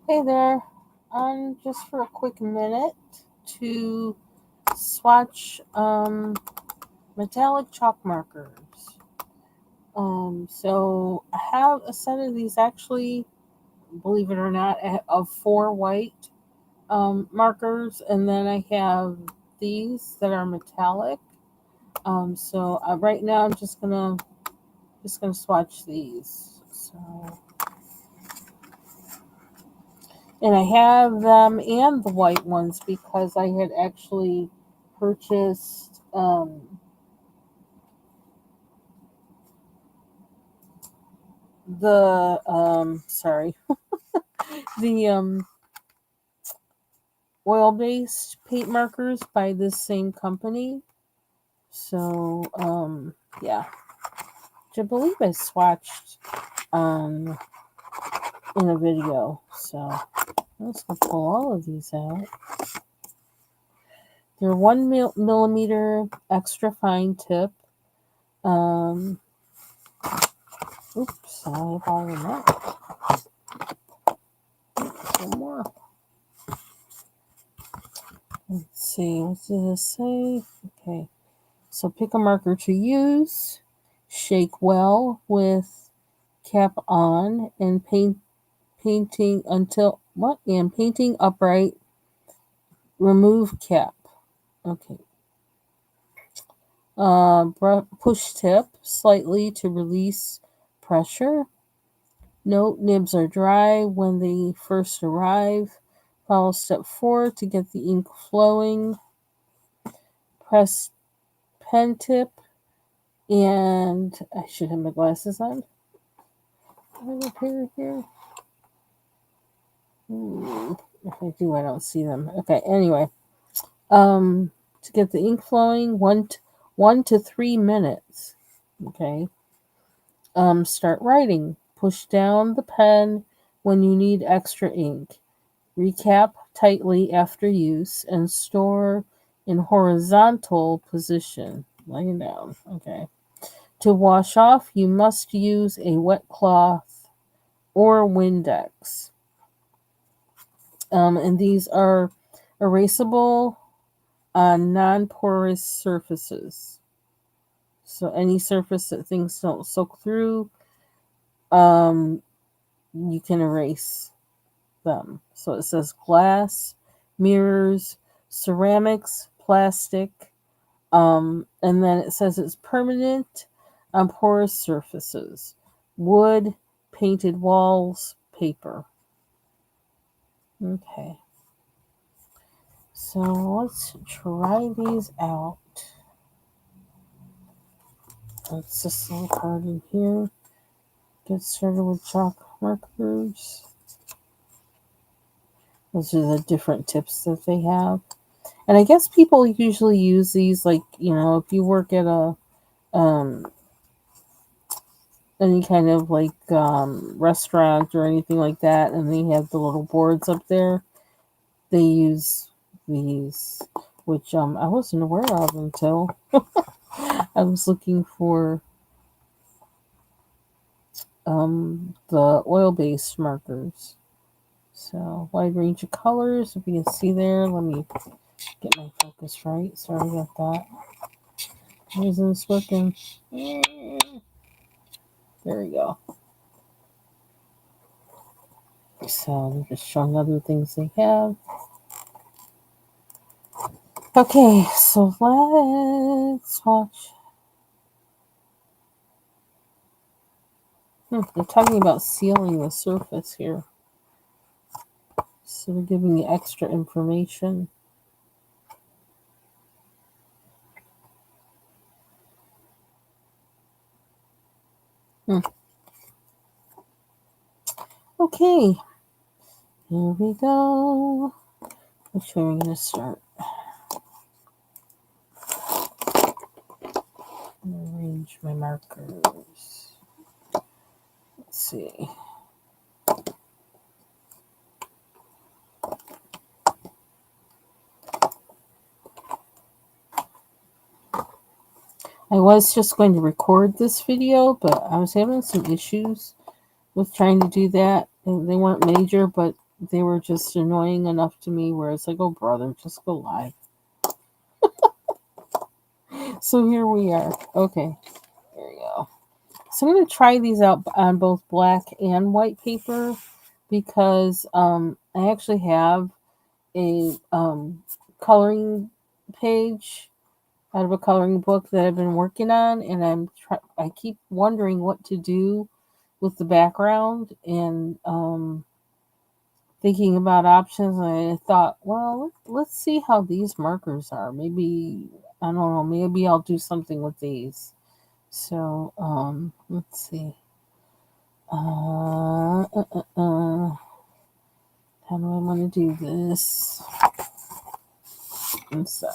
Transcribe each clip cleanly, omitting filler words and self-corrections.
Hey there, just for a quick minute to swatch metallic chalk markers. So I have a set of these actually, believe it or not, of 4 white markers, and then I have these that are metallic. So right now I'm just gonna swatch these. So. And I have them and the white ones because I had actually purchased the sorry the oil based paint markers by this same company. So yeah, which I believe I swatched um in a video. So let's go pull all of these out. They're 1 millimeter extra fine tip. Um, Oops, I have all of that. One more. Let's see, what does this say? Okay, so pick a marker to use, shake well with cap on, and painting until what? And painting upright. Remove cap. Okay. Push tip slightly to release pressure. Note nibs are dry when they first arrive. Follow step 4 to get the ink flowing. Press pen tip, and I should have my glasses on. I have a pair here. If I do, I don't see them. Okay, anyway. To get the ink flowing, 1 to 3 minutes. Okay. Start writing. Push down the pen when you need extra ink. Recap tightly after use and store in horizontal position. Laying down. Okay. To wash off, you must use a wet cloth or Windex. And these are erasable on non-porous surfaces. So any surface that things don't soak through, um, you can erase them. So it says glass, mirrors, ceramics, plastic, and then it says it's permanent on porous surfaces, wood, painted walls, paper. Okay, so let's try these out. That's this little card in here. Get started with chalk markers. Those are the different tips that they have. And I guess people usually use these, like, if you work at a um, any kind of like restaurant or anything like that, and they have the little boards up there. They use these, which I wasn't aware of until I was looking for the oil-based markers. So wide range of colors, if you can see there. Let me get my focus right. Sorry about that. Isn't this working? There we go. So they're just showing other things they have. Okay, so let's watch. They're talking about sealing the surface here. So they're giving you extra information. Okay, here we go. Which way are we going to start? Arrange my markers. Let's see. I was just going to record this video, but I was having some issues with trying to do that. They weren't major, but they were just annoying enough to me where it's like, oh, brother, just go live. So here we are. Okay, there we go. So I'm going to try these out on both black and white paper because I actually have a coloring page out of a coloring book that I've been working on, and I keep wondering what to do with the background and thinking about options. And I thought, well, let's see how these markers are. Maybe I don't know. Maybe I'll do something with these. So let's see. How do I want to do this? So,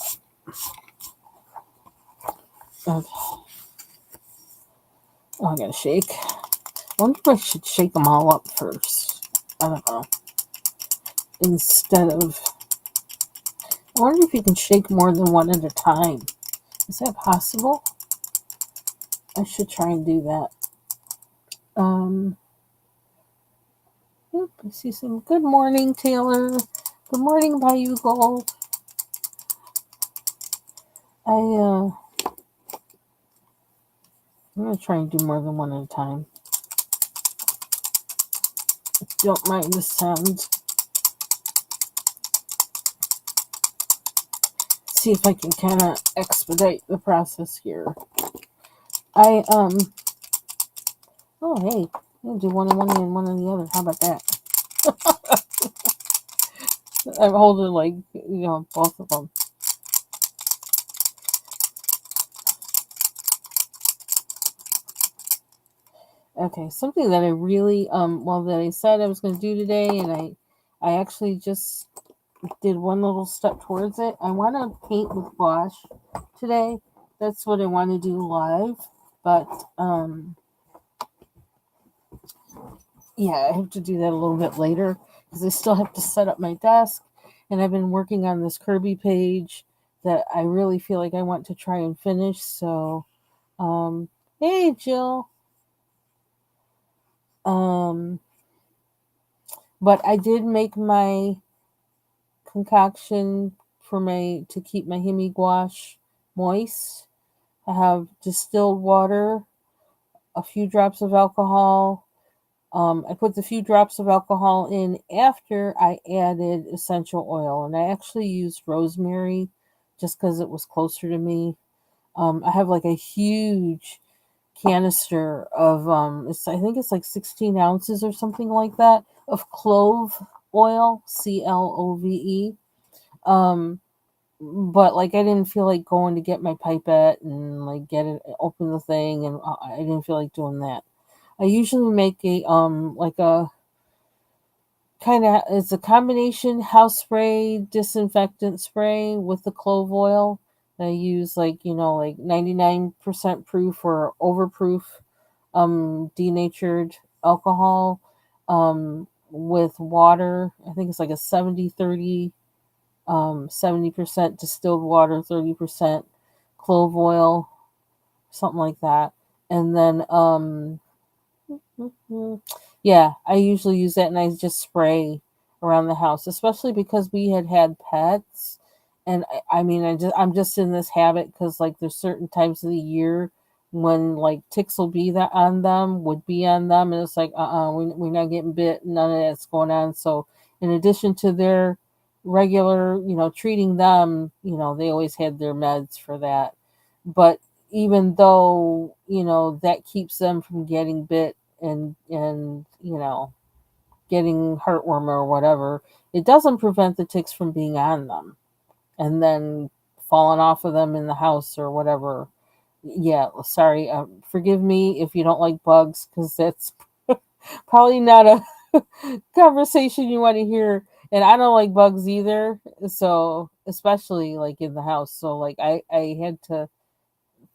okay. Oh, I gotta shake. I wonder if I should shake them all up first. I don't know. Instead of, I wonder if you can shake more than one at a time. Is that possible? I should try and do that. I see some. Good morning, Taylor. Good morning, Bayou Gold. I'm gonna try and do more than one at a time. Don't mind the sound. See if I can kind of expedite the process here. Oh hey, I'll do one on one and one on the other. How about that? I'm holding both of them. Okay, something that I really that I said I was going to do today, and I actually just did one little step towards it. I want to paint with gouache today. That's what I want to do live, but yeah, I have to do that a little bit later because I still have to set up my desk, and I've been working on this Kirby page that I really feel like I want to try and finish. So, hey Jill, but I did make my concoction to keep my Himi gouache moist. I have distilled water, a few drops of alcohol. I put the few drops of alcohol in after I added essential oil, and I actually used rosemary just because it was closer to me. I have like a huge canister of I think it's like 16 ounces or something like that of clove oil, CLOVE. Um, but like I didn't feel like going to get my pipette and like get it open the thing, and I didn't feel like doing that. I usually make a like a kind of, it's a combination house spray disinfectant spray with the clove oil. I use like 99% proof or overproof denatured alcohol with water. I think it's like a 70-30, 70% distilled water, 30% clove oil, something like that. And then yeah, I usually use that and I just spray around the house, especially because we had pets. And I mean, I'm just in this habit because like there's certain times of the year when like ticks will be that would be on them, and it's like we're not getting bit, none of that's going on. So in addition to their regular, treating them, they always had their meds for that. But even though that keeps them from getting bit and getting heartworm or whatever, it doesn't prevent the ticks from being on them and then falling off of them in the house or whatever. Yeah, sorry, forgive me if you don't like bugs, because that's probably not a conversation you want to hear. And I don't like bugs either, so especially like in the house. So like I had to,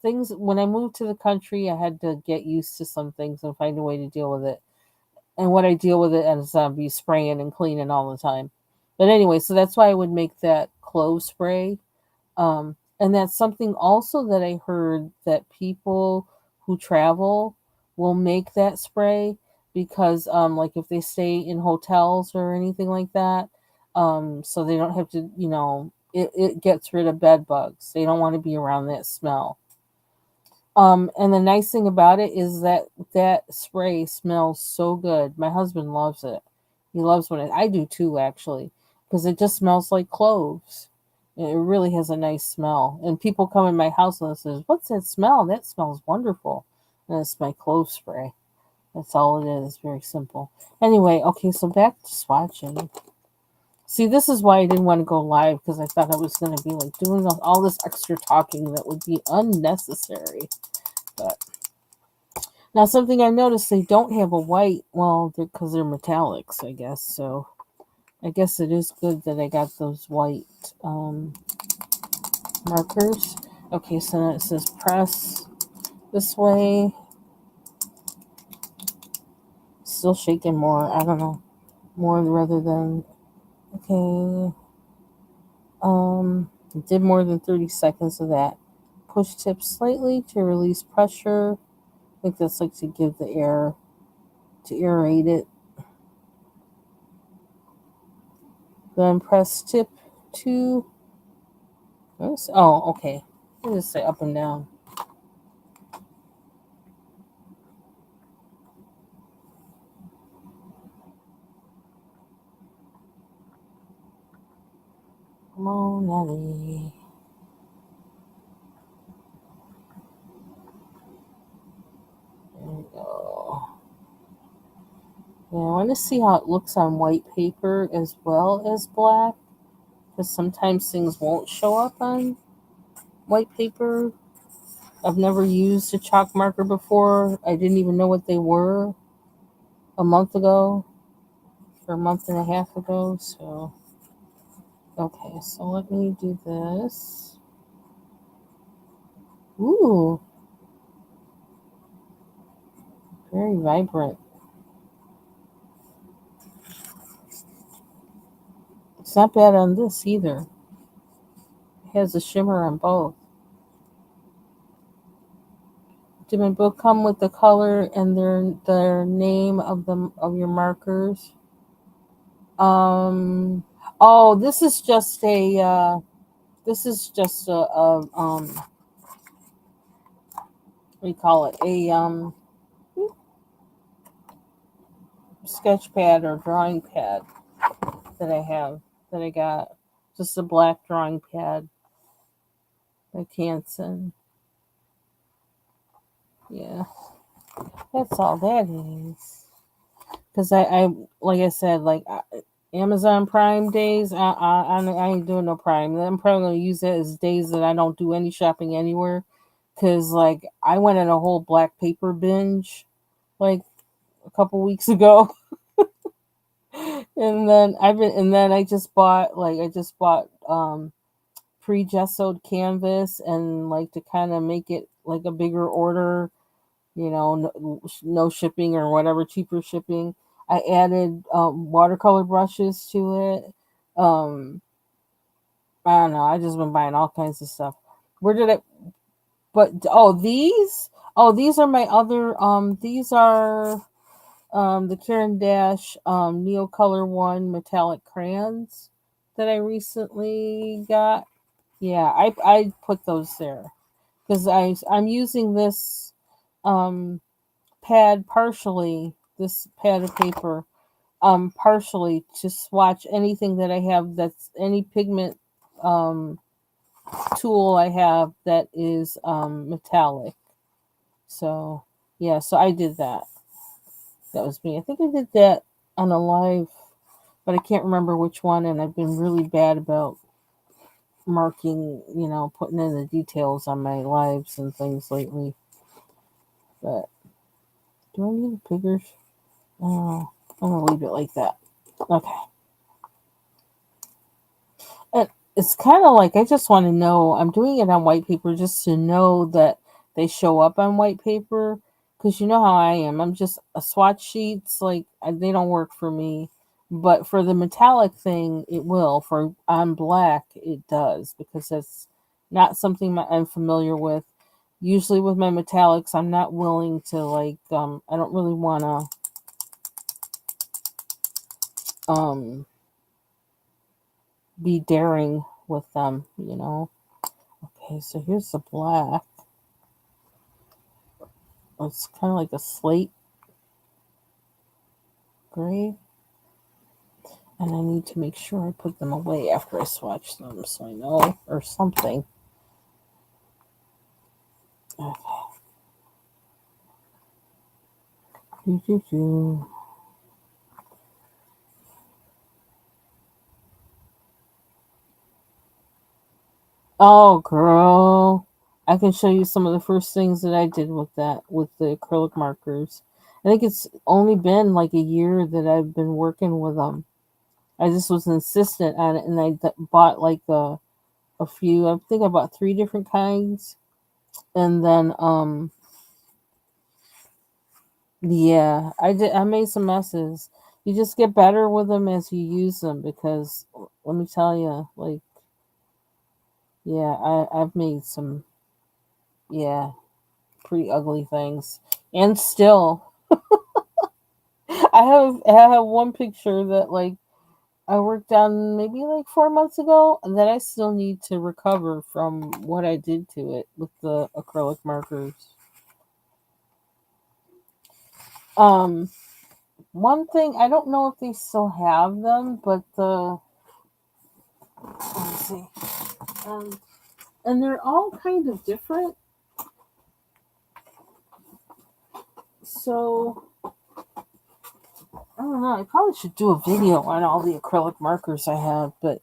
things when I moved to the country, I had to get used to some things and find a way to deal with it. And what I deal with it as be spraying and cleaning all the time. But anyway, so that's why I would make that clove spray. And that's something also that I heard that people who travel will make that spray. because like if they stay in hotels or anything like that, so they don't have to, it gets rid of bed bugs. They don't want to be around that smell. And the nice thing about it is that that spray smells so good. My husband loves it. He loves when I do too, actually, because it just smells like cloves. It really has a nice smell. And people come in my house and says, "What's that smell? That smells wonderful." And it's my clove spray. That's all it is. Very simple. Anyway, okay, so back to swatching. See, this is why I didn't want to go live, because I thought I was going to be like doing all this extra talking that would be unnecessary. But now, something I noticed, they don't have a white, well, because they're metallics, I guess. So I guess it is good that I got those white markers. Okay, so now it says press this way. Still shaking more. I don't know. More rather than, okay. Did more than 30 seconds of that. Push tip slightly to release pressure. I think that's like to give the air, to aerate it. Then press tip 2. Oh, okay. I just say up and down. Come on, Nelly. There we go. Yeah, I want to see how it looks on white paper as well as black, because sometimes things won't show up on white paper. I've never used a chalk marker before. I didn't even know what they were a month ago, or a month and a half ago. So, okay, so let me do this. Ooh, very vibrant. It's not bad on this either. It has a shimmer on both. Did my book come with the color and their name of your markers? Oh, this is just what do you call it? A sketch pad or drawing pad that I have, that I got. Just a black drawing pad by Canson. Yeah, that's all that is. Because I like I said, Amazon Prime days, I ain't doing no Prime. I'm probably gonna use it as days that I don't do any shopping anywhere. Because like I went on a whole black paper binge like a couple weeks ago, and then I just bought pre-gessoed canvas, and like to kind of make it like a bigger order, no shipping or whatever, cheaper shipping. I added watercolor brushes to it. Um, I don't know. I just been buying all kinds of stuff. Where did I? But these are my other. These are the Karen Dash Neocolor One metallic crayons that I recently got. Yeah, I put those there because I'm using this um pad partially, this pad of paper, partially to swatch anything that I have, that's any pigment um tool I have that is metallic. So yeah, so I did that. That was me. I think I did that on a live, but I can't remember which one, and I've been really bad about marking, putting in the details on my lives and things lately. But do I need a bigger? Oh, I'm gonna leave it like that. Okay. And it's kind of like I just want to know. I'm doing it on white paper just to know that they show up on white paper, because you know how I am. I'm just a swatch sheets, like they don't work for me. But for the metallic thing, it will. For on black, it does, because that's not something I'm familiar with. Usually with my metallics, I'm not willing to I don't really want to. be daring with them, you know. Okay, so here's the black. It's kind of like a slate gray. And I need to make sure I put them away after I swatch them so I know, or something. Okay. Doo-doo-doo. Oh, girl. I can show you some of the first things that I did with that, with the acrylic markers. I think it's only been like a year that I've been working with them. I just was insistent on it, and I bought like a few. I think I bought 3 different kinds, and then yeah, I did. I made some messes. You just get better with them as you use them because let me tell you, like, yeah, I've made some, yeah, pretty ugly things, and still I have one picture that like I worked on maybe like 4 months ago, and that I still need to recover from what I did to it with the acrylic markers. Um, One thing I don't know if they still have them, but the let me see, um, and they're all kind of different. So I don't know. I probably should do a video on all the acrylic markers I have, but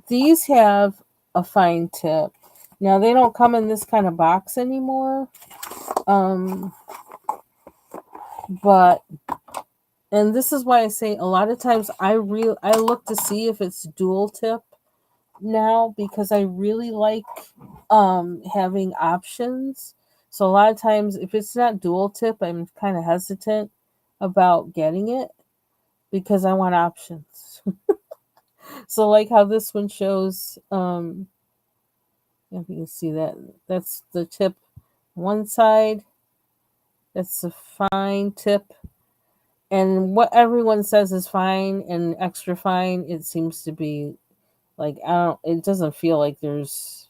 these have a fine tip. Now they don't come in this kind of box anymore. Um, but and this is why I say a lot of times I look to see if it's dual tip now because I really like having options. So a lot of times if it's not dual tip, I'm kind of hesitant about getting it because I want options. So like how this one shows if you can see that, that's the tip one side, that's a fine tip, and what everyone says is fine and extra fine, it seems to be like I don't, it doesn't feel like there's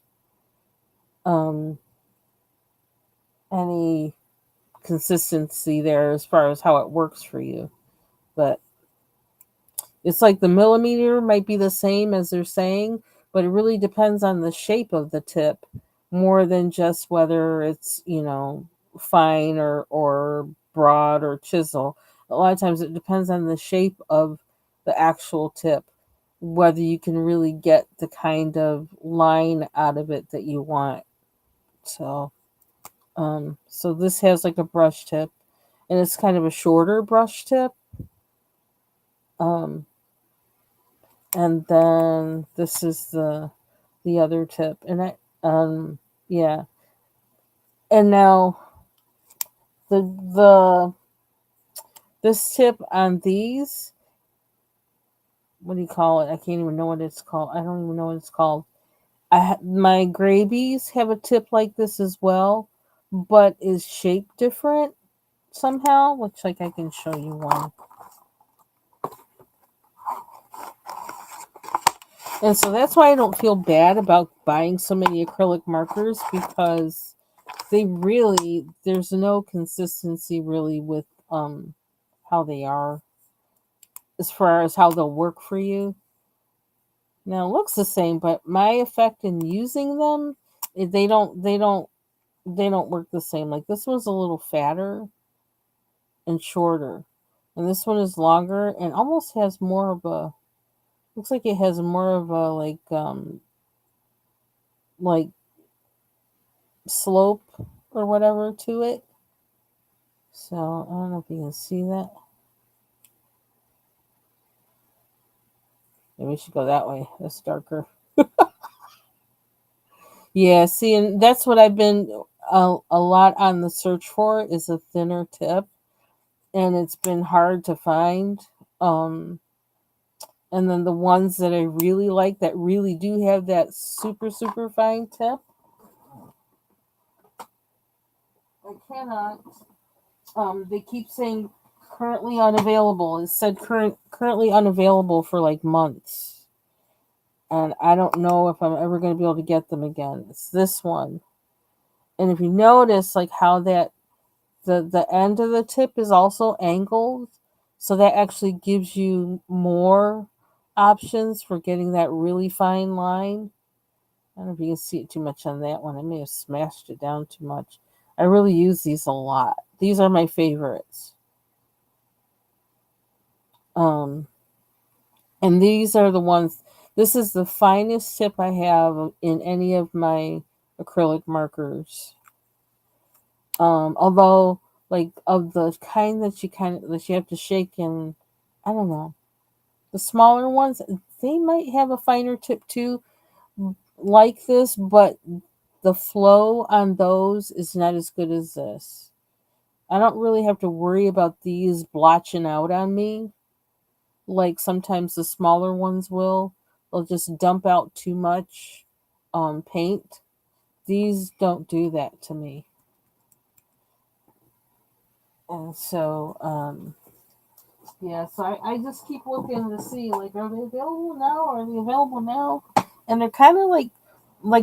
um any consistency there as far as how it works for you. But it's like the millimeter might be the same as they're saying, but it really depends on the shape of the tip more than just whether it's, you know, fine or broad or chisel. A lot of times it depends on the shape of the actual tip, whether you can really get the kind of line out of it that you want. So, so this has like a brush tip, and it's kind of a shorter brush tip. Um, and then this is the other tip, and yeah, and now the this tip on these, what do you call it? I can't even know what it's called. I don't even know what it's called. My gravies have a tip like this as well, but is shaped different somehow, which like I can show you one. And so that's why I don't feel bad about buying so many acrylic markers because they really, there's no consistency really with how they are as far as how they'll work for you. Now it looks the same, but my effect in using them, they don't work the same. Like this one's a little fatter and shorter, and this one is longer and almost has more of a, looks like it has more of a like slope or whatever to it. So I don't know if you can see that. Maybe we should go that way. That's darker. Yeah, see, and that's what I've been a lot on the search for is a thinner tip, and it's been hard to find. Um, and then the ones that I really like that really do have that super super fine tip, I cannot. They keep saying currently unavailable. It said currently unavailable for like months. And I don't know if I'm ever going to be able to get them again. It's this one. And if you notice like how that the end of the tip is also angled, so that actually gives you more options for getting that really fine line. I don't know if you can see it too much on that one. I may have smashed it down too much. I really use these a lot. These are my favorites. Um, and these are the ones, this is the finest tip I have in any of my acrylic markers. Although, like, of the kind that you have to shake and, I don't know, the smaller ones, they might have a finer tip too, like this, but the flow on those is not as good as this. I don't really have to worry about these blotching out on me like sometimes the smaller ones will. They'll just dump out too much paint. These don't do that to me. And so, yeah, so I just keep looking to see, like, are they available now? Are they available now? And they're kind of like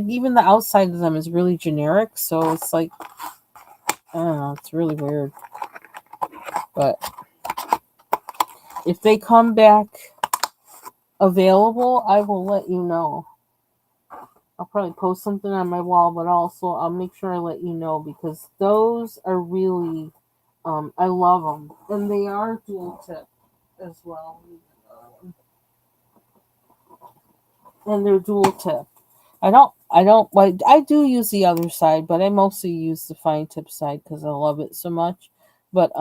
even the outside of them is really generic. So it's like, I don't know, it's really weird. But if they come back available, I will let you know. I'll probably post something on my wall, but also I'll make sure I let you know because those are really, I love them. And they are dual tip as well. And they're dual tip. I don't like, I do use the other side, but I mostly use the fine tip side because I love it so much. But,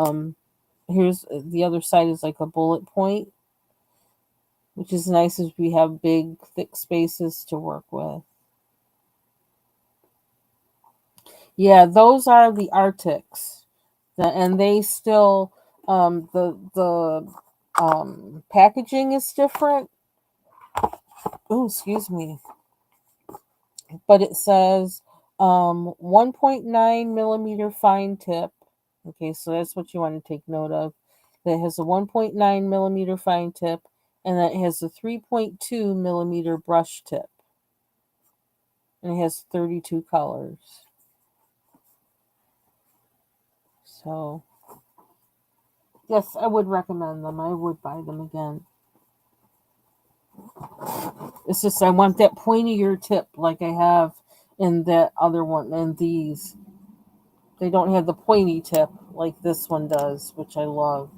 here's the other side is like a bullet point, which is nice as we have big, thick spaces to work with. Yeah, those are the Arctics, and they still the packaging is different. Oh, excuse me, but it says 1.9 millimeter fine tip. Okay, so that's what you want to take note of. That has a 1.9 millimeter fine tip, and that has a 3.2 millimeter brush tip, and it has 32 colors. So yes, I would recommend them. I would buy them again. It's just I want that pointier tip like I have in that other one. And these, they don't have the pointy tip like this one does, which I love.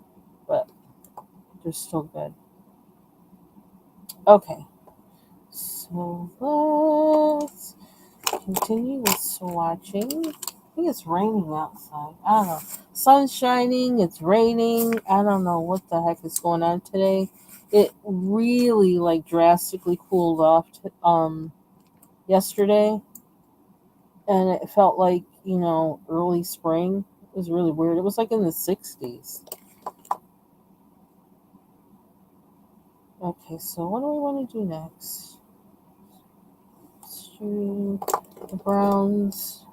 But they're still good. Okay, so let's continue with swatching. I think it's raining outside. I don't know. Sun's shining. It's raining. I don't know what the heck is going on today. It really like drastically cooled off yesterday, and it felt like, early spring. It was really weird. It was like in the 60s. Okay, so what do we want to do next? Let's do the browns.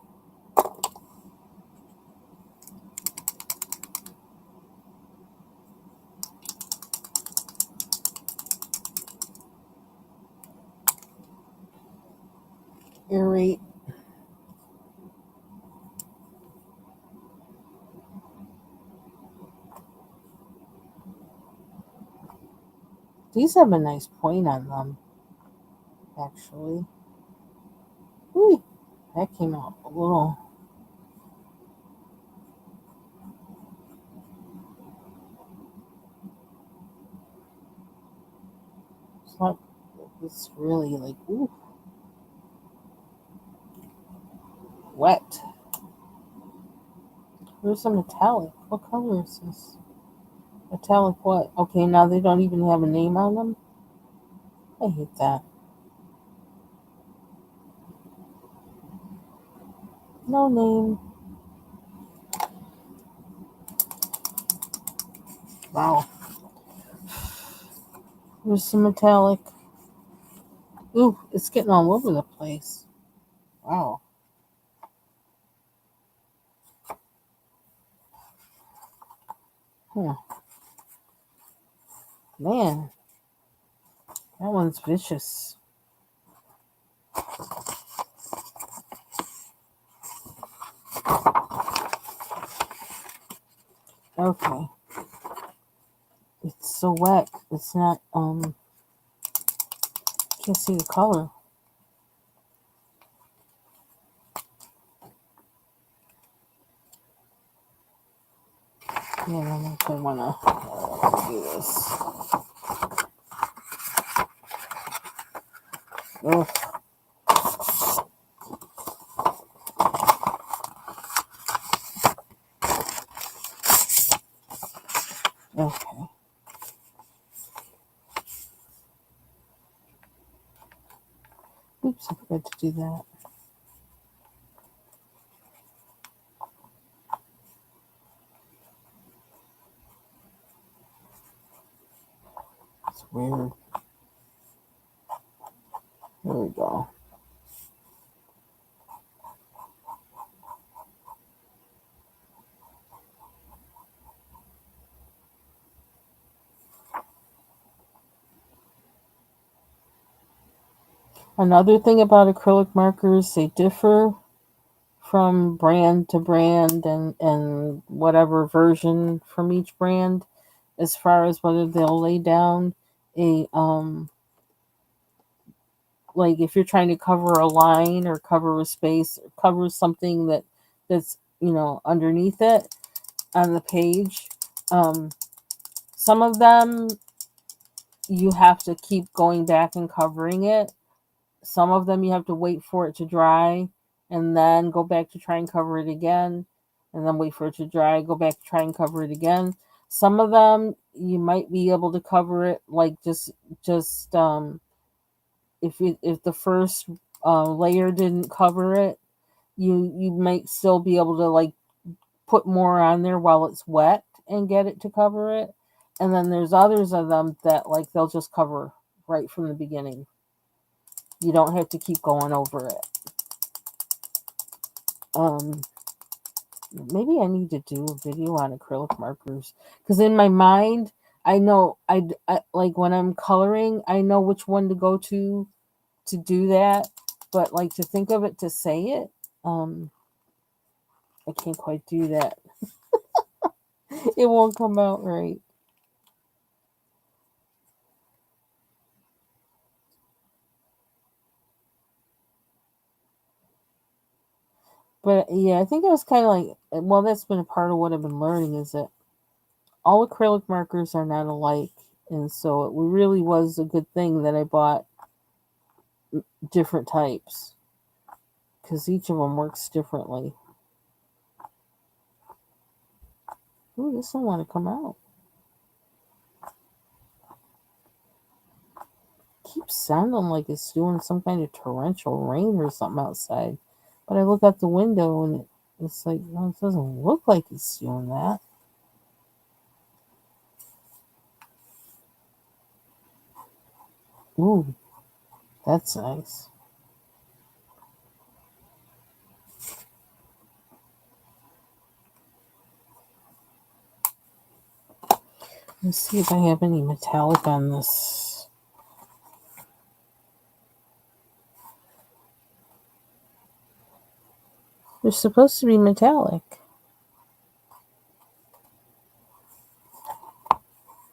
Aerate. These have a nice point on them, actually. Ooh, that came out a little. It's not. It's really like, ooh, wet. Where's the metallic? What color is this? Metallic what? Okay, now they don't even have a name on them. I hate that. No name. Wow. There's some metallic. Ooh, it's getting all over the place. Wow. Man, that one's vicious. Okay. It's so wet. It's not, can't see the color. Yeah, I don't know if I want to do this. Ugh. Okay. Oops, I forgot to do that. It's weird. There we go. Another thing about acrylic markers, they differ from brand to brand and whatever version from each brand as far as whether they'll lay down a like if you're trying to cover a line or cover a space or cover something that's underneath it on the page. Some of them you have to keep going back and covering it. Some of them you have to wait for it to dry and then go back to try and cover it again, and then wait for it to dry, go back to try and cover it again. Some of them you might be able to cover it like just if the first layer didn't cover it, you might still be able to like put more on there while it's wet and get it to cover it. And then there's others of them that like they'll just cover right from the beginning. You don't have to keep going over it. Maybe I need to do a video on acrylic markers because in my mind I know I like when I'm coloring I know which one to go to do that, but like to think of it to say it, I can't quite do that. It won't come out right. But yeah, I think it was kind of like, well, that's been a part of what I've been learning is that all acrylic markers are not alike. And so it really was a good thing that I bought different types because each of them works differently. Ooh, this don't want to come out. Keeps sounding like it's doing some kind of torrential rain or something outside. But I look out the window and it's like, no, it doesn't look like it's doing that. Ooh, that's nice. Let's see if I have any metallic on this. They're supposed to be metallic.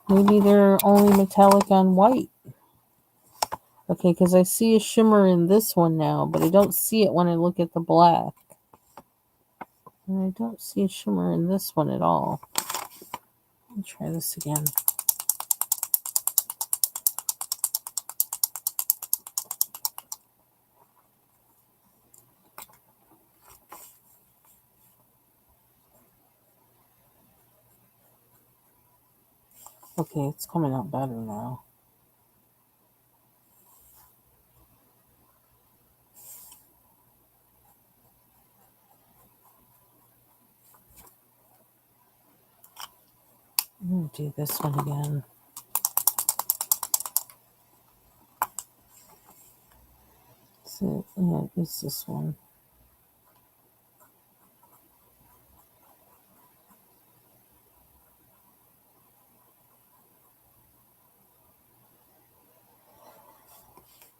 Maybe they're only metallic on white. Okay, because I see a shimmer in this one now, but I don't see it when I look at the black. And I don't see a shimmer in this one at all. Let me try this again. Okay, it's coming out better now. I'm going to do this one again. So, yeah, it's this one.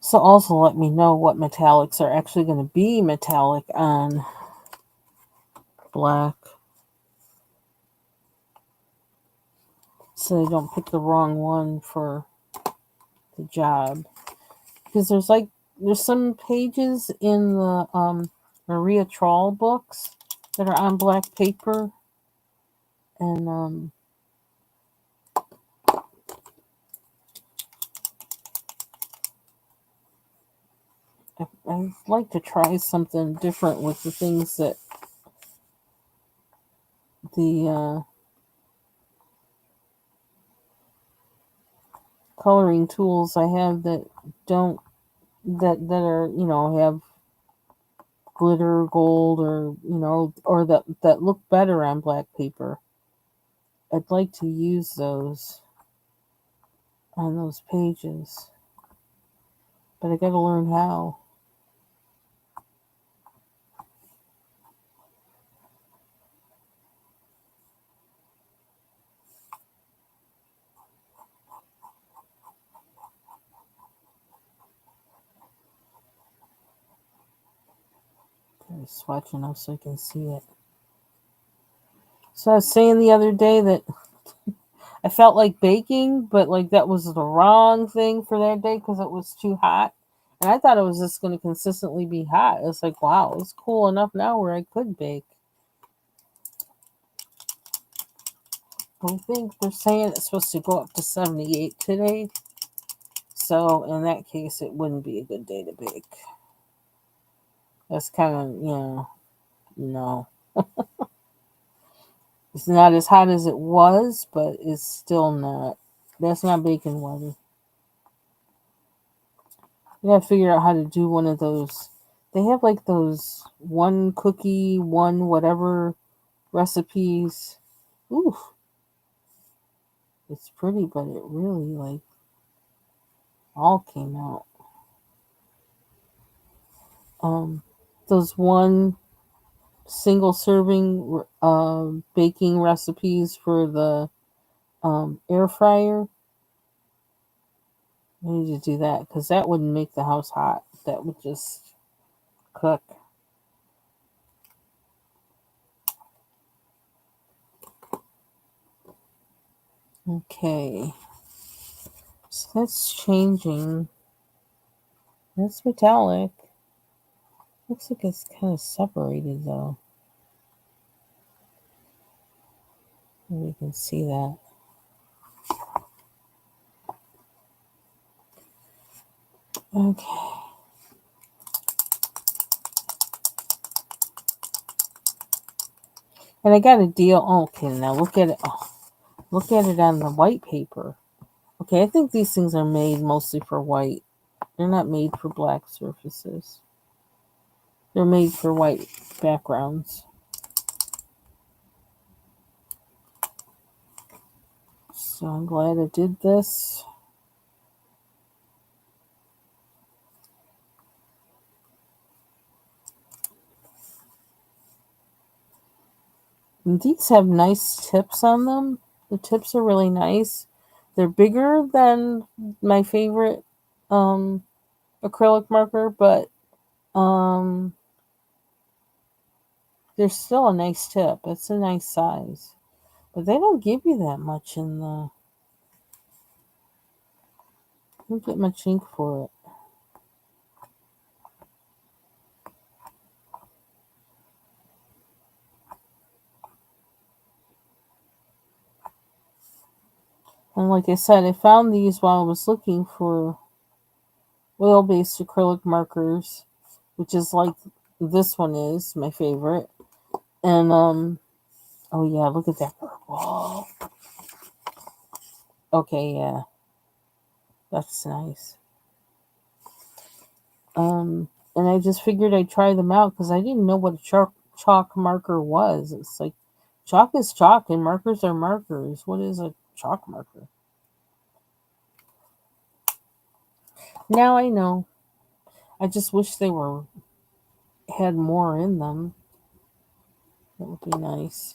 So also let me know what metallics are actually going to be metallic on black, so they don't pick the wrong one for the job. Because there's some pages in the Maria Troll books that are on black paper, and I'd like to try something different with the things that the coloring tools I have that don't that are, have glitter gold, or or that look better on black paper. I'd like to use those on those pages, but I got to learn how. Swatch enough so I can see it. So I was saying the other day that I felt like baking, but like that was the wrong thing for that day because it was too hot. And I thought it was just going to consistently be hot. It's like, wow, it's cool enough now where I could bake. I think they're saying it's supposed to go up to 78 today. So in that case, it wouldn't be a good day to bake. That's kind of, no. It's not as hot as it was, but it's still not. That's not baking weather. I gotta figure out how to do one of those. They have like those one cookie, one whatever recipes. Ooh, it's pretty, but it really like all came out. Those one single serving baking recipes for the air fryer. I need to do that because that wouldn't make the house hot. That would just cook. Okay. So that's changing. That's metallic. Looks like it's kind of separated though. We can see that. Okay. And I got a deal. Okay, now look at it. Oh, look at it on the white paper. Okay, I think these things are made mostly for white. They're not made for black surfaces. They're made for white backgrounds. So I'm glad I did this. And these have nice tips on them. The tips are really nice. They're bigger than my favorite acrylic marker, but they're still a nice tip. It's a nice size. But they don't give you that much in the... You don't get much ink for it. And like I said, I found these while I was looking for oil-based acrylic markers, which is like this one is my favorite. And oh yeah, look at that purple. Okay, yeah, that's nice. And I just figured I'd try them out because I didn't know what a chalk marker was. It's like chalk is chalk and markers are markers. What is a chalk marker? Now I know. I just wish they had more in them. That would be nice.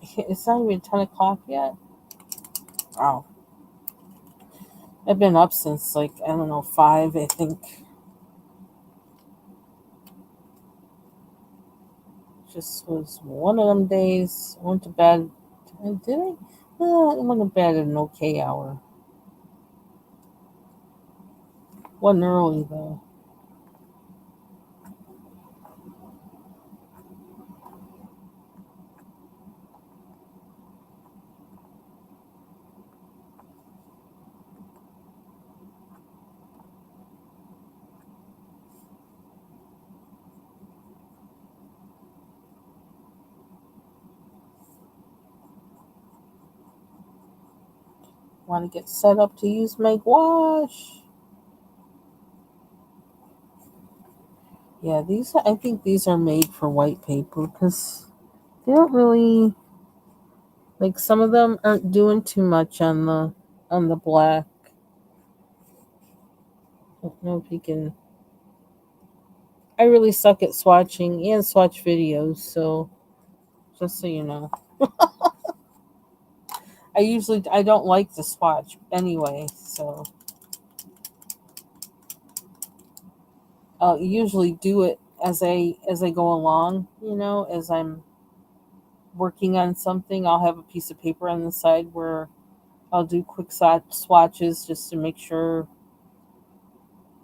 I It's not even 10 o'clock yet. Wow. I've been up since like, I don't know, 5, I think. Just was one of them days. I went to bed. Did I? I went to bed at an okay hour. Wasn't early though. Want to get set up to use my gouache. Yeah, these. I think these are made for white paper because they don't really like. Some of them aren't doing too much on the black. I don't know if you can. I really suck at swatching and swatch videos, so just so you know, I don't like to swatch anyway, so I'll usually do it as I go along. As I'm working on something, I'll have a piece of paper on the side where I'll do quick swatches just to make sure.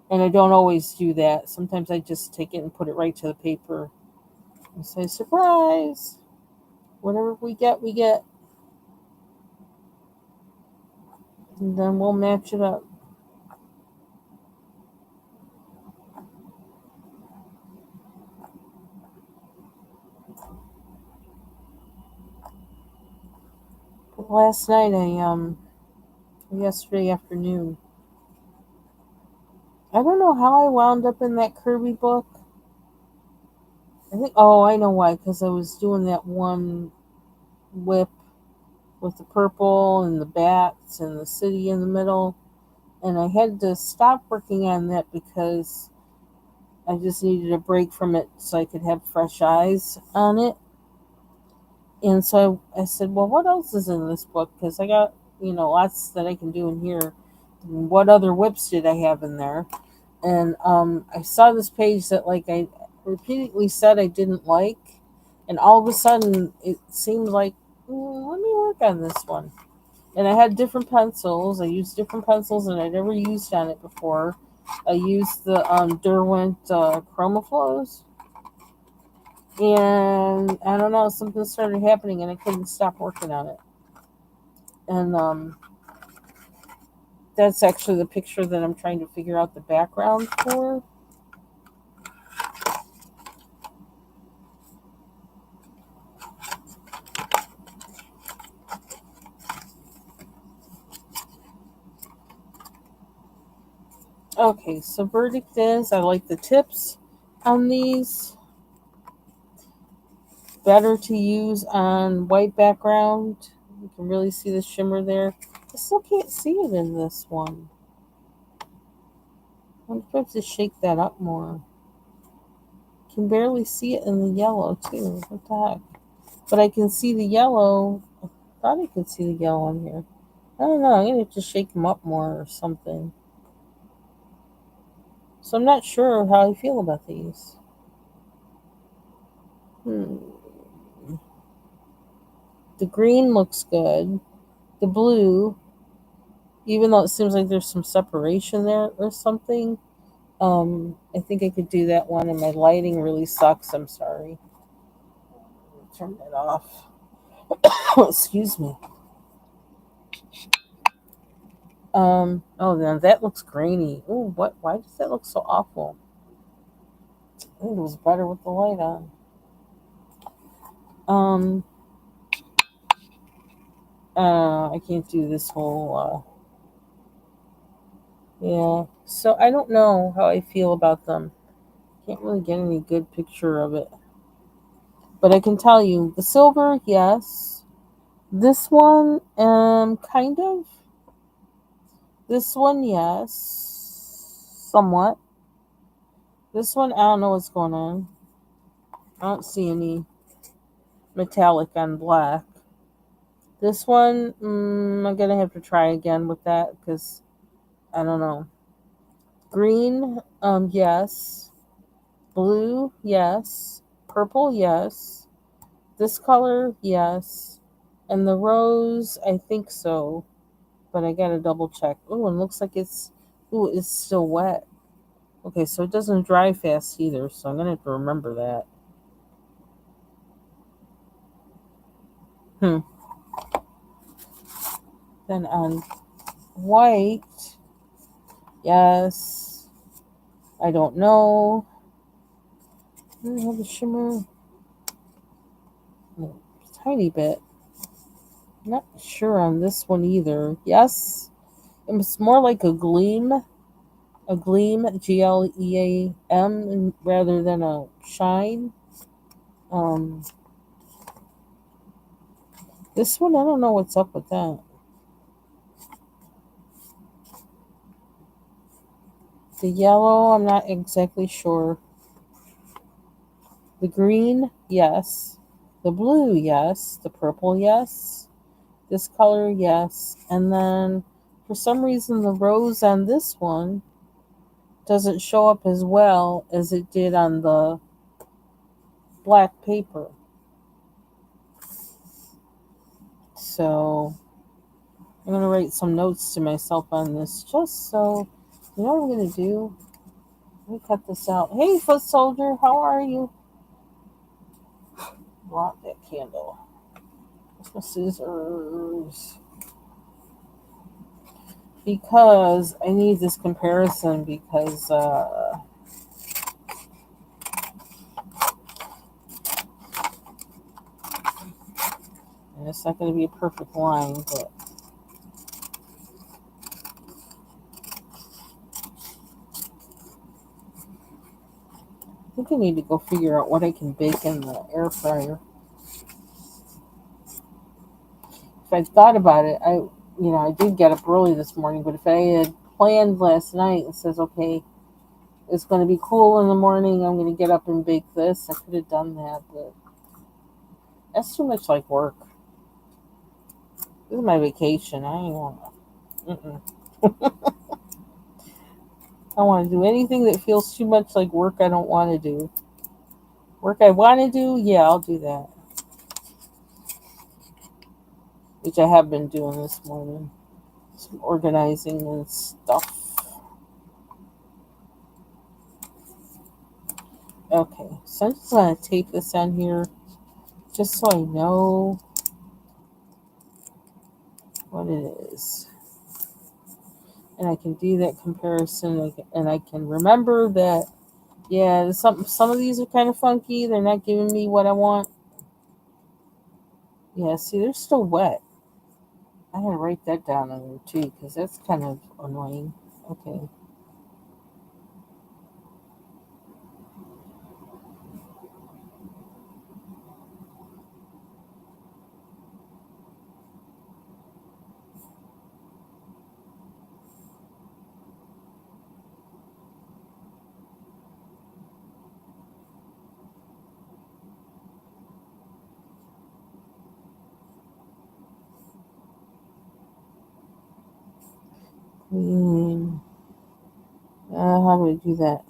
And I don't always do that. Sometimes I just take it and put it right to the paper and say, surprise! Whatever we get, we get. And then we'll match it up. But last night, yesterday afternoon, I don't know how I wound up in that Kirby book. I know why, because I was doing that one whip with the purple and the bats and the city in the middle. And I had to stop working on that because I just needed a break from it so I could have fresh eyes on it. And so I said, well, what else is in this book? Because I got, lots that I can do in here. What other whips did I have in there? And I saw this page that like I repeatedly said I didn't like. And all of a sudden it seemed like, let me work on this one. And I had different pencils. I used different pencils that I'd never used on it before. I used the Derwent Chromaflows. And I don't know, something started happening and I couldn't stop working on it. And that's actually the picture that I'm trying to figure out the background for. Okay, so verdict is I like the tips on these. Better to use on white background. You can really see the shimmer there. I still can't see it in this one. I'm going to have to shake that up more. Can barely see it in the yellow too. What the heck? But I can see the yellow. I thought I could see the yellow on here. I don't know. I'm going to have to shake them up more or something. So I'm not sure how I feel about these. The green looks good. The blue, even though it seems like there's some separation there or something, I think I could do that one. And my lighting really sucks. I'm sorry. Turn that off. Excuse me. Oh, then that looks grainy. Oh, what? Why does that look so awful? I think it was better with the light on. Um, I can't do this whole. Yeah. So I don't know how I feel about them. Can't really get any good picture of it. But I can tell you, the silver, yes. This one, kind of. This one, yes. Somewhat. This one, I don't know what's going on. I don't see any metallic on black. This one, I'm going to have to try again with that because I don't know. Green, yes. Blue, yes. Purple, yes. This color, yes. And the rose, I think so. But I gotta double check. Oh, and looks like it's still wet. Okay, so it doesn't dry fast either, so I'm gonna have to remember that. Hmm. Then on white, yes. I don't know. Have the shimmer. No, tiny bit. Not sure on this one either. Yes. It's more like a gleam. A gleam, GLEAM, rather than a shine. Um, this one, I don't know what's up with that. The yellow, I'm not exactly sure. The green, yes. The blue, yes. The purple, yes. This color, yes. And then, for some reason, the rose on this one doesn't show up as well as it did on the black paper. So I'm going to write some notes to myself on this just so, you know what I'm going to do? Let me cut this out. Hey, foot soldier, how are you? Block that candle. Where's my scissors? Because I need this comparison because and it's not going to be a perfect line, but I think I need to go figure out what I can bake in the air fryer. If I thought about it, I did get up early this morning, but if I had planned last night and says, okay, it's going to be cool in the morning, I'm going to get up and bake this, I could have done that, but that's too much like work. This is my vacation. I don't want to. I don't want to do anything that feels too much like work I don't want to do. Work I want to do, yeah, I'll do that. Which I have been doing this morning. Some organizing and stuff. Okay, so I'm just going to tape this on here just so I know what it is. And I can do that comparison, and I can remember that, yeah, some of these are kind of funky. They're not giving me what I want. Yeah, see, they're still wet. I gotta write that down on there too, because that's kind of annoying. Okay. Clean. How do I do that?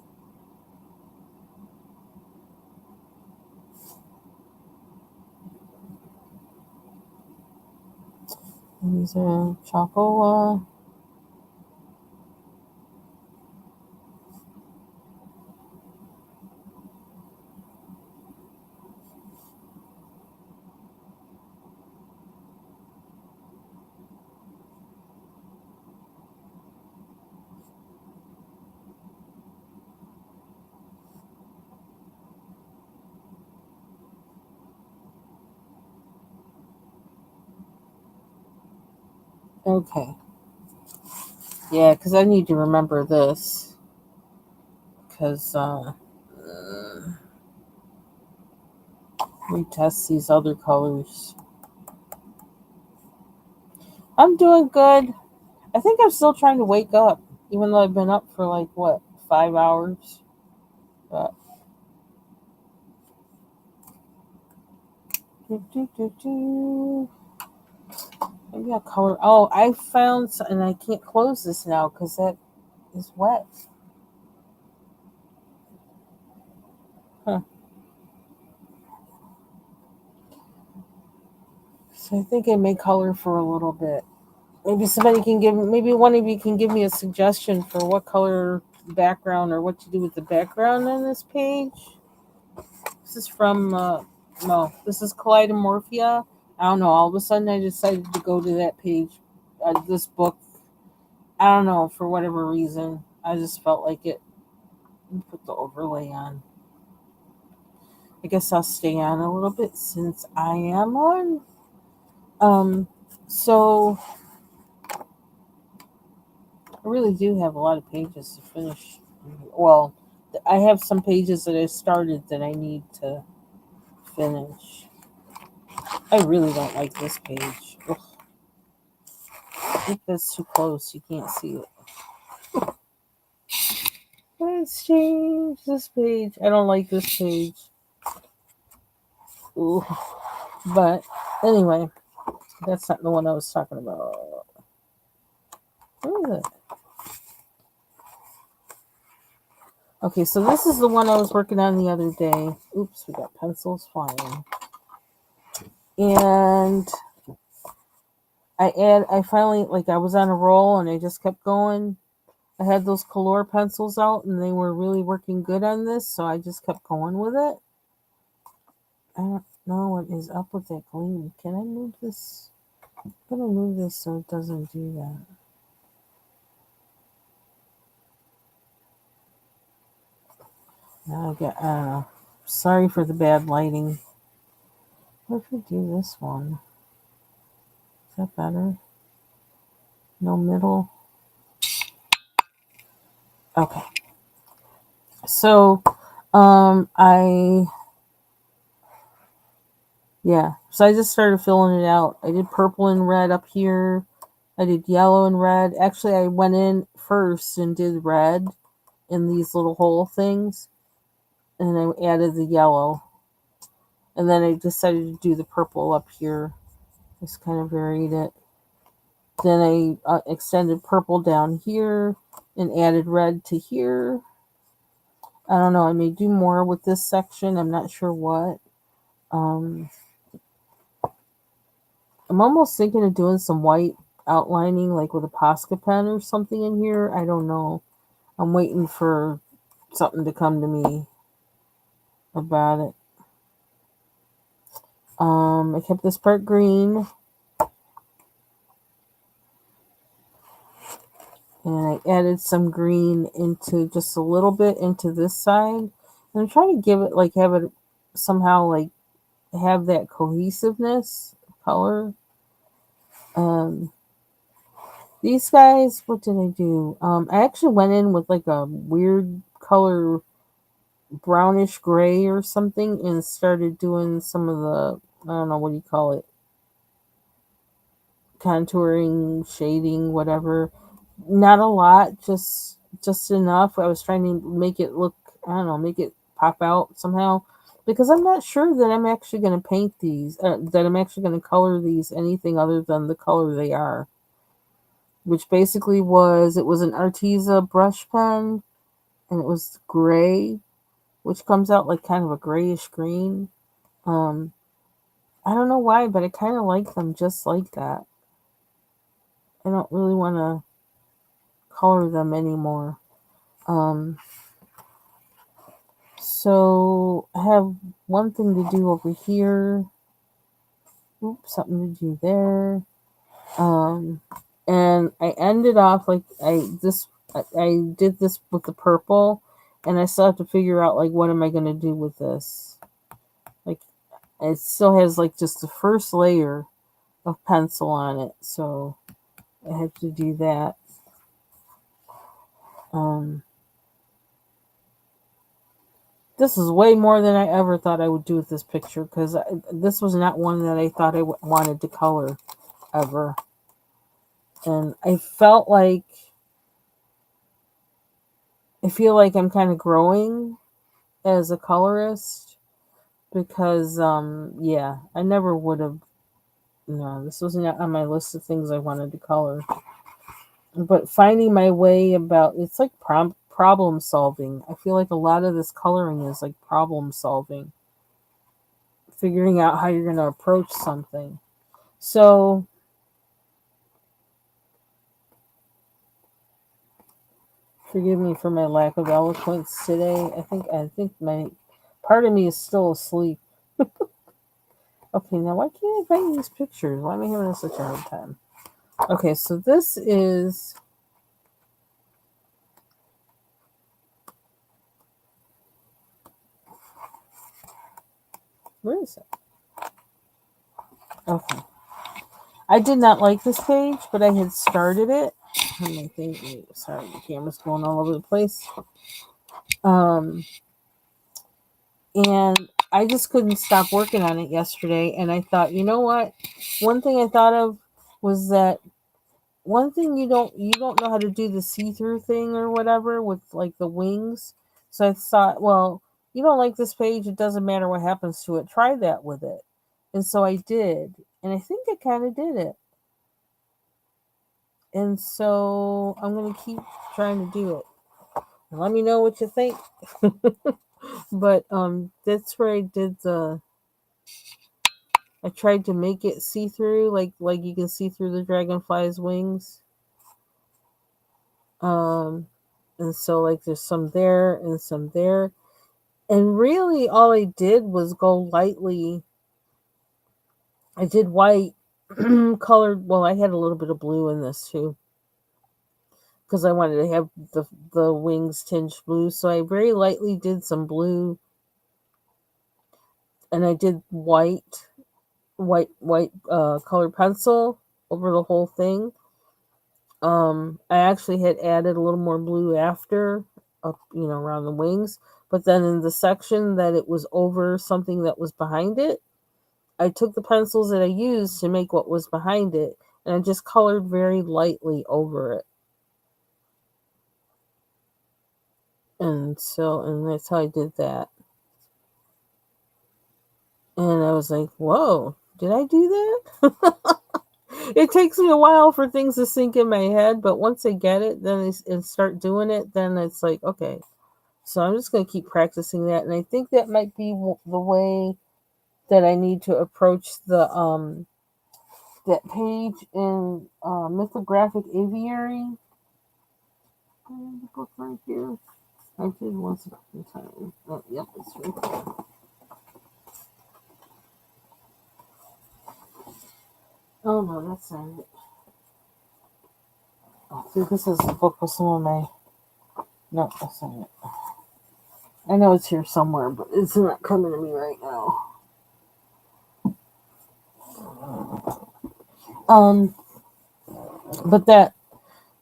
These are Chalkola. Okay. Yeah, because I need to remember this. Because retest these other colors. I'm doing good. I think I'm still trying to wake up, even though I've been up for like, what, 5 hours? But do, do, do, do. Maybe I'll color. Oh, I found, and I can't close this now because that is wet. Huh. So I think I may color for a little bit. Maybe somebody can give. Maybe one of you can give me a suggestion for what color background or what to do with the background on this page. This is from. No, this is Kaleidomorphia. I don't know. All of a sudden, I decided to go to that page. This book. I don't know, for whatever reason. I just felt like it. Put the overlay on. I guess I'll stay on a little bit since I am on. Um, so I really do have a lot of pages to finish. Well, I have some pages that I started that I need to finish. I really don't like this page. Ugh. I think that's too close. You can't see it. Let's change this page. I don't like this page. Ooh. But anyway, that's not the one I was talking about. Where is it? Okay, so this is the one I was working on the other day. Oops, we got pencils flying. And I finally, like, I was on a roll and I just kept going. I had those color pencils out and they were really working good on this, so I just kept going with it. I don't know what is up with that gleam. Can I move this? I'm gonna move this so it doesn't do that. Now I don't know. Sorry for the bad lighting. What if we do this one? Is that better? No middle? Okay. So, I yeah. So I just started filling it out. I did purple and red up here. I did yellow and red. Actually, I went in first and did red in these little hole things, and I added the yellow, and then I decided to do the purple up here. Just kind of varied it. Then I extended purple down here and added red to here. I don't know. I may do more with this section. I'm not sure what. Um, I'm almost thinking of doing some white outlining, like with a Posca pen or something in here. I don't know. I'm waiting for something to come to me about it. I kept this part green. And I added some green into just a little bit into this side. And I'm trying to give it, like, have it somehow, like, have that cohesiveness color. These guys, what did I do? I actually went in with like a weird color, brownish gray or something, and started doing some of the, I don't know, what do you call it? Contouring, shading, whatever. Not a lot, just enough. I was trying to make it look, I don't know, make it pop out somehow, because I'm not sure that I'm actually going to paint these, that I'm actually going to color these anything other than the color they are, which basically was, it was an Arteza brush pen, and it was gray, which comes out like kind of a grayish green. Um, I don't know why, but I kind of like them just like that. I don't really want to color them anymore. Um, so I have one thing to do over here. Oops, something to do there. Um, and I ended off like I did this with the purple, and I still have to figure out, like, what am I going to do with this. Like, it still has like just the first layer of pencil on it, so I have to do that. Um, this is way more than I ever thought I would do with this picture, because this was not one that I thought I wanted to color ever. And I felt like, I feel like I'm kind of growing as a colorist, because yeah, I never would have No, this was not on my list of things I wanted to color. But finding my way about it's like problem solving. I feel like a lot of this coloring is like problem solving, figuring out how you're going to approach something. So, forgive me for my lack of eloquence today. I think my part of me is still asleep. Okay, now why can't I find these pictures? Why am I having such a hard time? Okay, so this is where is it? Okay. I did not like this page, but I had started it. And I think, sorry, the camera's going all over the place. And I just couldn't stop working on it yesterday. And I thought, you know what? One thing I thought of was that one thing you don't know how to do the see-through thing or whatever with like the wings. So I thought, well, you don't like this page, it doesn't matter what happens to it. Try that with it. And so I did. And I think I kind of did it. And so I'm going to keep trying to do it. Let me know what you think. But that's where I tried to make it see through, like you can see through the dragonfly's wings. Um and so like there's some there and some there. And really all I did was go lightly. I did white colored, well, I had a little bit of blue in this too, because I wanted to have the wings tinged blue. So I very lightly did some blue, and I did white colored pencil over the whole thing. I actually had added a little more blue after, up, around the wings. But then in the section that it was over something that was behind it, I took the pencils that I used to make what was behind it, and I just colored very lightly over it. And that's how I did that. And I was like, whoa, did I do that? It takes me a while for things to sink in my head, but once I get it, then and start doing it, then it's like, okay. So I'm just going to keep practicing that, and I think that might be the way that I need to approach the that page in Mythographic Aviary. The book right here. I did once upon a time. Oh, yep, it's right there. Oh no, that's not it. Oh, see, this is the book with some of my. No, that's not it. I know it's here somewhere, but it's not coming to me right now. Um, but that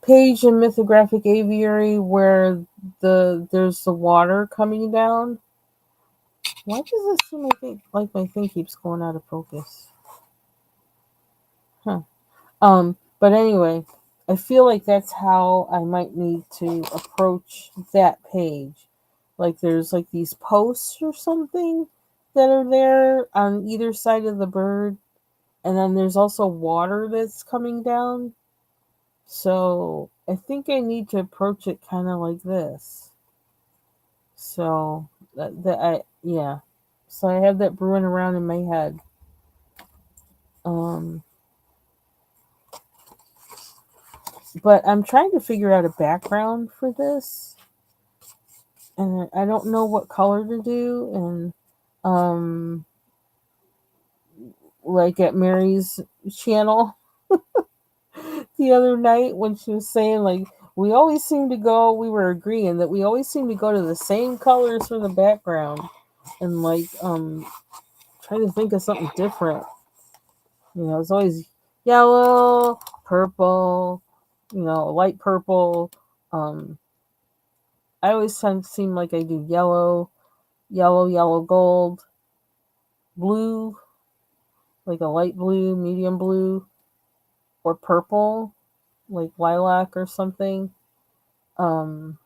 page in Mythographic Aviary where there's the water coming down. Why does this seem like my thing keeps going out of focus? Huh. But anyway, I feel like that's how I might need to approach that page. Like there's like these posts or something that are there on either side of the bird, and then there's also water that's coming down. So I think I need to approach it kind of like this. So that I yeah. So I have that brewing around in my head. Um, but I'm trying to figure out a background for this, and I don't know what color to do. And like at Mary's channel the other night when she was saying like we were agreeing that we always seem to go to the same colors for the background, and like trying to think of something different. It's always yellow, purple, light purple. Um, I always tend to seem like I do yellow, gold, blue, like a light blue, medium blue, or purple, like lilac or something. Um,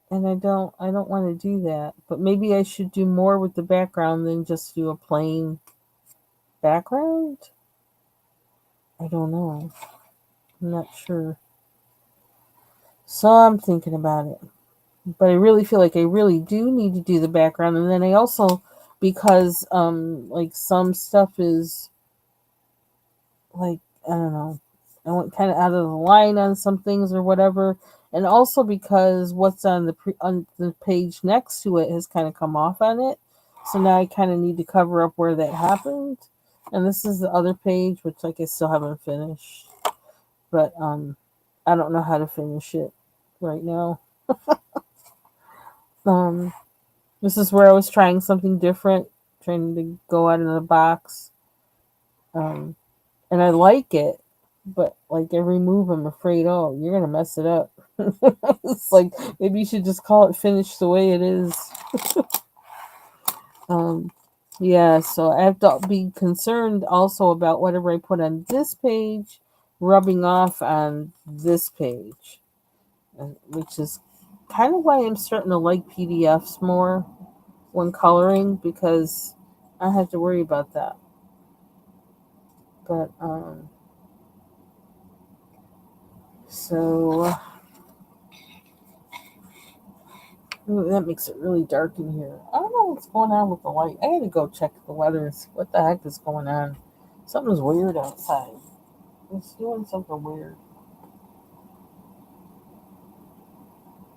and I don't want to do that, but maybe I should do more with the background than just do a plain background? I don't know. I'm not sure. So I'm thinking about it. But I really feel like I really do need to do the background. And then I also, because like some stuff is like, I don't know, I went kind of out of the line on some things or whatever. And also because what's on the page next to it has kind of come off on it. So now I kind of need to cover up where that happened. And this is the other page, which like I still haven't finished. But I don't know how to finish it right now. Um this is where I was trying something different, trying to go out of the box. Um and I like it, but like every move I'm afraid, oh, you're gonna mess it up. It's like maybe you should just call it finished the way it is. Um yeah, so I have to be concerned also about whatever I put on this page rubbing off on this page, which is kind of why I'm starting to like PDFs more when coloring, because I have to worry about that. But so ooh, that makes it really dark in here. I don't know what's going on with the light. I gotta go check the weather and see what the heck is going on. Something's weird outside. It's doing something weird.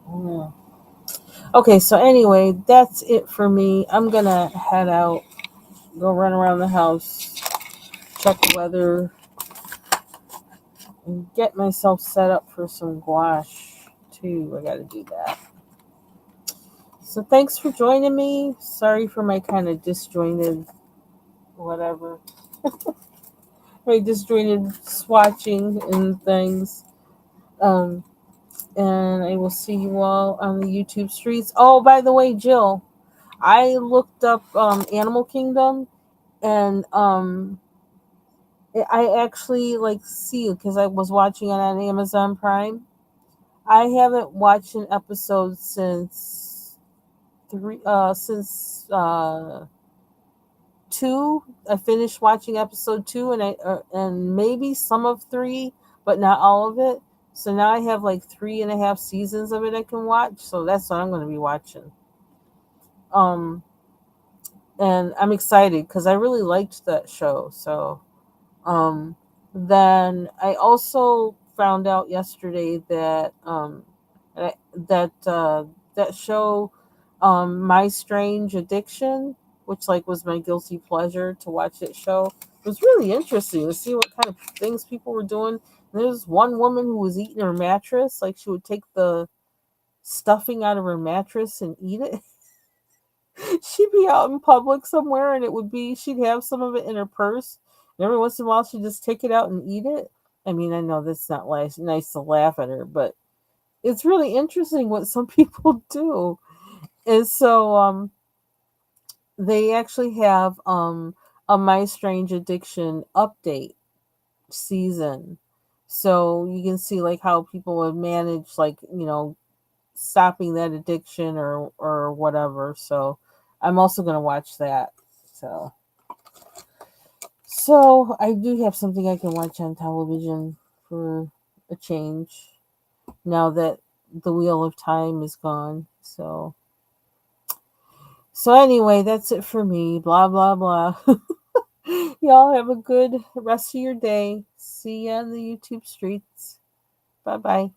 I don't know. Okay, so anyway, that's it for me. I'm gonna head out, go run around the house, check the weather, and get myself set up for some gouache too. I gotta do that. So thanks for joining me. Sorry for my kind of disjointed whatever. My disjointed swatching and things. Um, and I will see you all on the YouTube streets. Oh, by the way, Jill, I looked up Animal Kingdom, and I actually like see it because I was watching it on Amazon Prime. I haven't watched an episode since three since 2. I finished watching episode 2, and I and maybe some of 3, but not all of it. So now I have like 3.5 seasons of it I can watch. So that's what I'm going to be watching. Um, and I'm excited because I really liked that show. So um, then I also found out yesterday that that that show, My Strange Addiction, which like was my guilty pleasure to watch that show, was really interesting to see what kind of things people were doing. And there's one woman who was eating her mattress, like she would take the stuffing out of her mattress and eat it. She'd be out in public somewhere, and it would be she'd have some of it in her purse, and every once in a while she'd just take it out and eat it. I mean, I know that's not nice to laugh at her, but it's really interesting what some people do. And so they actually have a My Strange Addiction update season, so you can see like how people would manage, like, stopping that addiction or whatever. So I'm also going to watch that. So I do have something I can watch on television for a change now that the Wheel of Time is gone. So anyway, that's it for me. Blah blah blah. Y'all have a good rest of your day. See you on the YouTube streets. Bye bye.